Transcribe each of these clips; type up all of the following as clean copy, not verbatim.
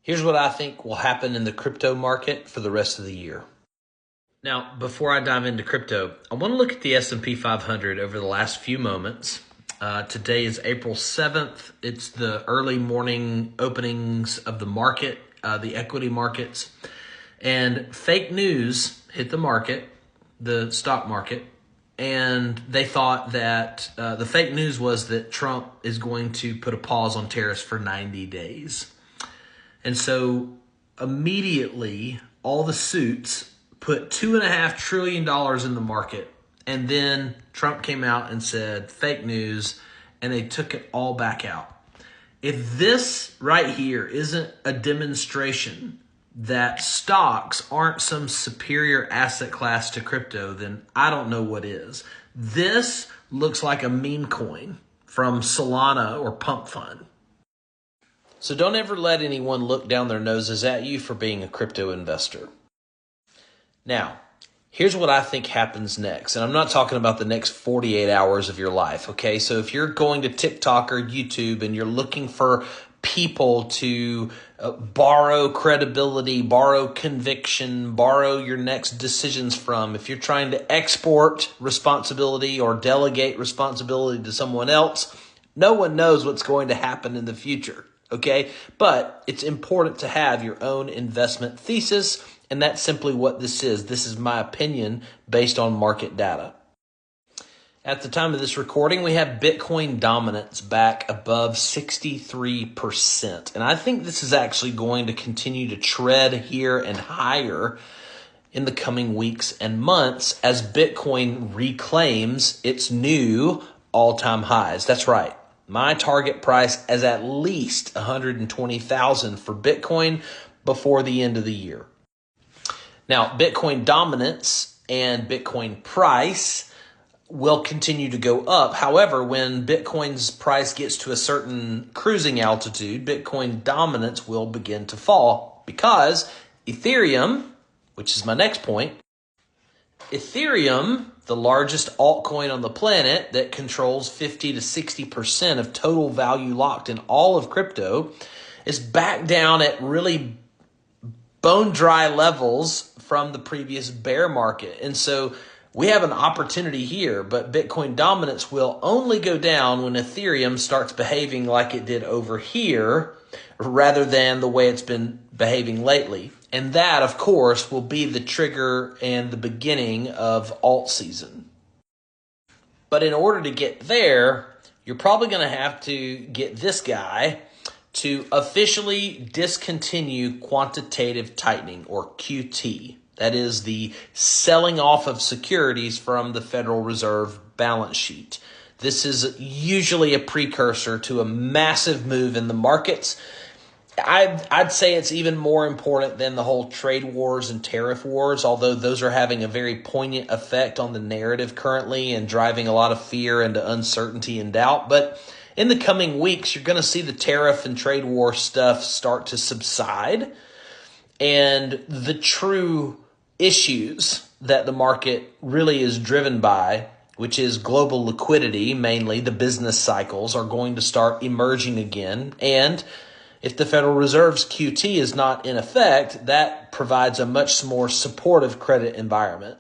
Here's what I think will happen in the crypto market for the rest of the year. Now, before I dive into crypto, I want to look at the S&P 500 over the last few moments. Today is April 7th. It's the early morning openings of the market, the equity markets. And fake news hit the market, the stock market, and they thought that the fake news was that Trump is going to put a pause on tariffs for 90 days. And so immediately, all the suits put $2.5 trillion in the market. And then Trump came out and said, fake news, and they took it all back out. If this right here isn't a demonstration that stocks aren't some superior asset class to crypto, then I don't know what is. This looks like a meme coin from Solana or Pump Fund. So don't ever let anyone look down their noses at you for being a crypto investor. Now, here's what I think happens next. And I'm not talking about the next 48 hours of your life, okay? So if you're going to TikTok or YouTube and you're looking for people to borrow credibility, borrow conviction, borrow your next decisions from, if you're trying to export responsibility or delegate responsibility to someone else, no one knows what's going to happen in the future, okay? But it's important to have your own investment thesis, and that's simply what this is. This is my opinion based on market data. At the time of this recording, we have Bitcoin dominance back above 63%. And I think this is actually going to continue to tread here and higher in the coming weeks and months as Bitcoin reclaims its new all-time highs. That's right. My target price is at least $120,000 for Bitcoin before the end of the year. Now, Bitcoin dominance and Bitcoin price will continue to go up. However, when Bitcoin's price gets to a certain cruising altitude, Bitcoin dominance will begin to fall because Ethereum, which is my next point, Ethereum, the largest altcoin on the planet that controls 50 to 60% of total value locked in all of crypto, is back down at really bone dry levels from the previous bear market. And so we have an opportunity here, but Bitcoin dominance will only go down when Ethereum starts behaving like it did over here rather than the way it's been behaving lately. And that, of course, will be the trigger and the beginning of alt season. But in order to get there, you're probably going to have to get this guy to officially discontinue quantitative tightening, or QT. That is the selling off of securities from the Federal Reserve balance sheet. This is usually a precursor to a massive move in the markets. I'd say it's even more important than the whole trade wars and tariff wars, although those are having a very poignant effect on the narrative currently and driving a lot of fear into uncertainty and doubt. But in the coming weeks, you're going to see the tariff and trade war stuff start to subside, and the true issues that the market really is driven by, which is global liquidity, mainly the business cycles, are going to start emerging again. And if the Federal Reserve's QT is not in effect, that provides a much more supportive credit environment.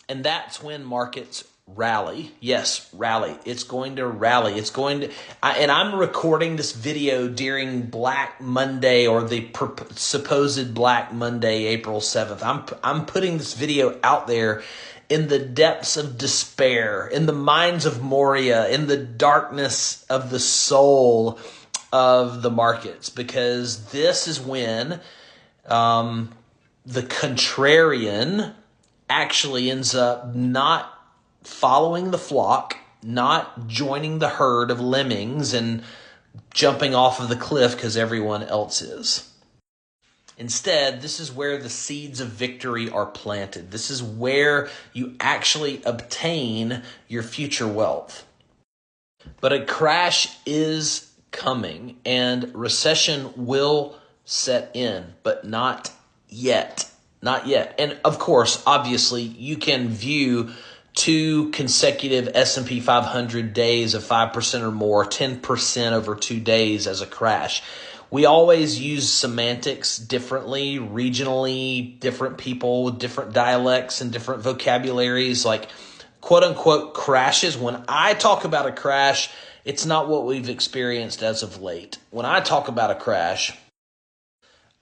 And that's when markets rally. Yes, rally. It's going to rally. It's going to, and I'm recording this video during Black Monday, or the supposed Black Monday, April 7th. I'm putting this video out there in the depths of despair, in the mines of Moria, in the darkness of the soul of the markets, because this is when the contrarian actually ends up not following the flock, not joining the herd of lemmings and jumping off of the cliff because everyone else is. Instead, this is where the seeds of victory are planted. This is where you actually obtain your future wealth. But a crash is coming and recession will set in, but not yet. Not yet. And of course, obviously, you can view 2 consecutive S&P 500 days of 5% or more, 10% over 2 days as a crash. We always use semantics differently, regionally, different people with different dialects and different vocabularies, like quote unquote crashes. When I talk about a crash, it's not what we've experienced as of late. When I talk about a crash,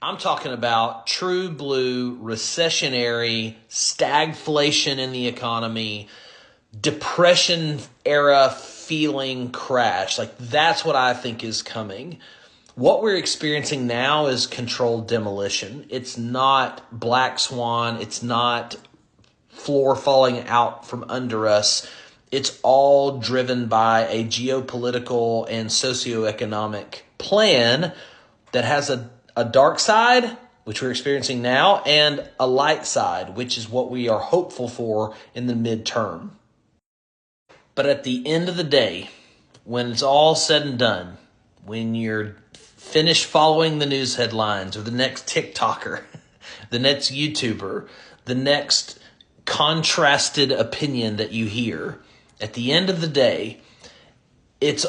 I'm talking about true blue, recessionary, stagflation in the economy, depression era feeling crash. Like that's what I think is coming. What we're experiencing now is controlled demolition. It's not black swan. It's not floor falling out from under us. It's all driven by a geopolitical and socioeconomic plan that has a dark side, which we're experiencing now, and a light side, which is what we are hopeful for in the midterm. But at the end of the day, when it's all said and done, when you're finished following the news headlines or the next TikToker, the next YouTuber, the next contrasted opinion that you hear, at the end of the day, it's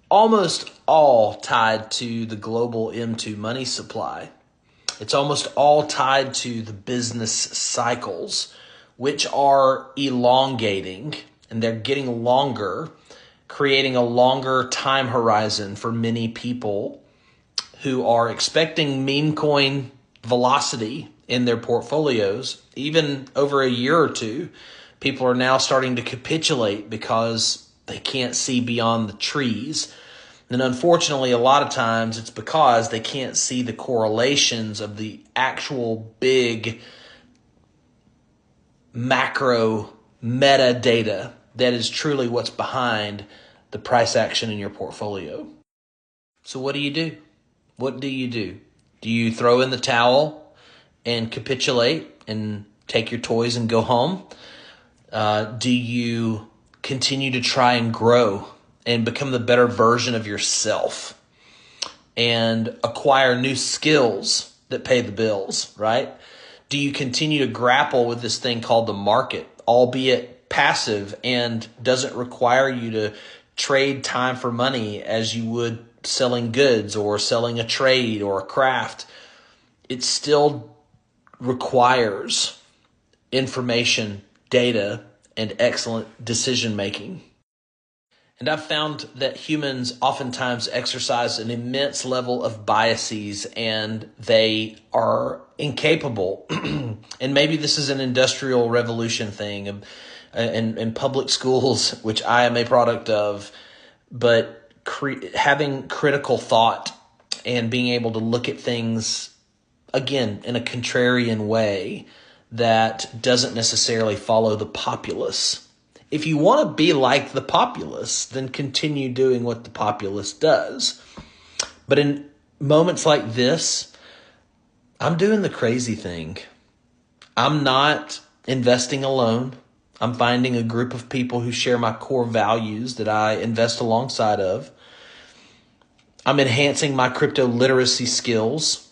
almost all tied to the global M2 money supply. It's almost all tied to the business cycles, which are elongating, and they're getting longer, creating a longer time horizon for many people who are expecting meme coin velocity in their portfolios. Even over a year or two, people are now starting to capitulate because they can't see beyond the trees. And unfortunately, a lot of times it's because they can't see the correlations of the actual big macro metadata that is truly what's behind the price action in your portfolio. So what do you do? What do you do? Do you throw in the towel and capitulate and take your toys and go home? Do you continue to try and grow and become the better version of yourself and acquire new skills that pay the bills, right? Do you continue to grapple with this thing called the market, albeit passive and doesn't require you to trade time for money as you would selling goods or selling a trade or a craft? It still requires information, data, and excellent decision making. And I've found that humans oftentimes exercise an immense level of biases and they are incapable. And maybe this is an industrial revolution thing in public schools, which I am a product of, but having critical thought and being able to look at things, again, in a contrarian way that doesn't necessarily follow the populace. If you want to be like the populace, then continue doing what the populace does. But in moments like this, I'm doing the crazy thing. I'm not investing alone. I'm finding a group of people who share my core values that I invest alongside of. I'm enhancing my crypto literacy skills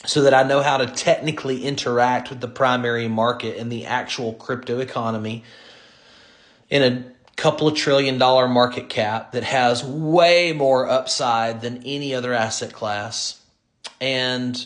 so that I know how to technically interact with the primary market and the actual crypto economy in a couple of $1 trillion market cap that has way more upside than any other asset class. And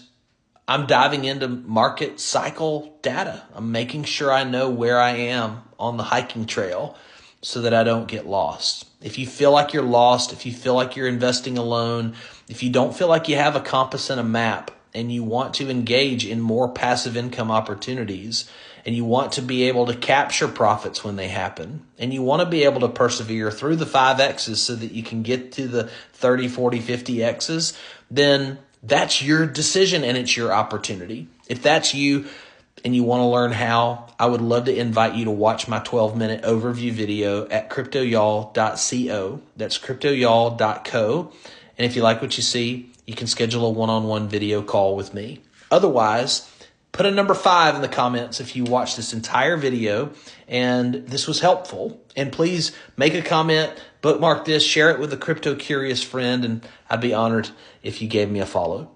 I'm diving into market cycle data. I'm making sure I know where I am on the hiking trail so that I don't get lost. If you feel like you're lost, if you feel like you're investing alone, if you don't feel like you have a compass and a map and you want to engage in more passive income opportunities, and you want to be able to capture profits when they happen, and you want to be able to persevere through the 5Xs so that you can get to the 30, 40, 50Xs, then that's your decision and it's your opportunity. If that's you and you want to learn how, I would love to invite you to watch my 12-minute overview video at cryptoyall.co. That's cryptoyall.co. And if you like what you see, you can schedule a one-on-one video call with me. Otherwise, put a number 5 in the comments if you watched this entire video and this was helpful. And please make a comment, bookmark this, share it with a crypto curious friend, and I'd be honored if you gave me a follow.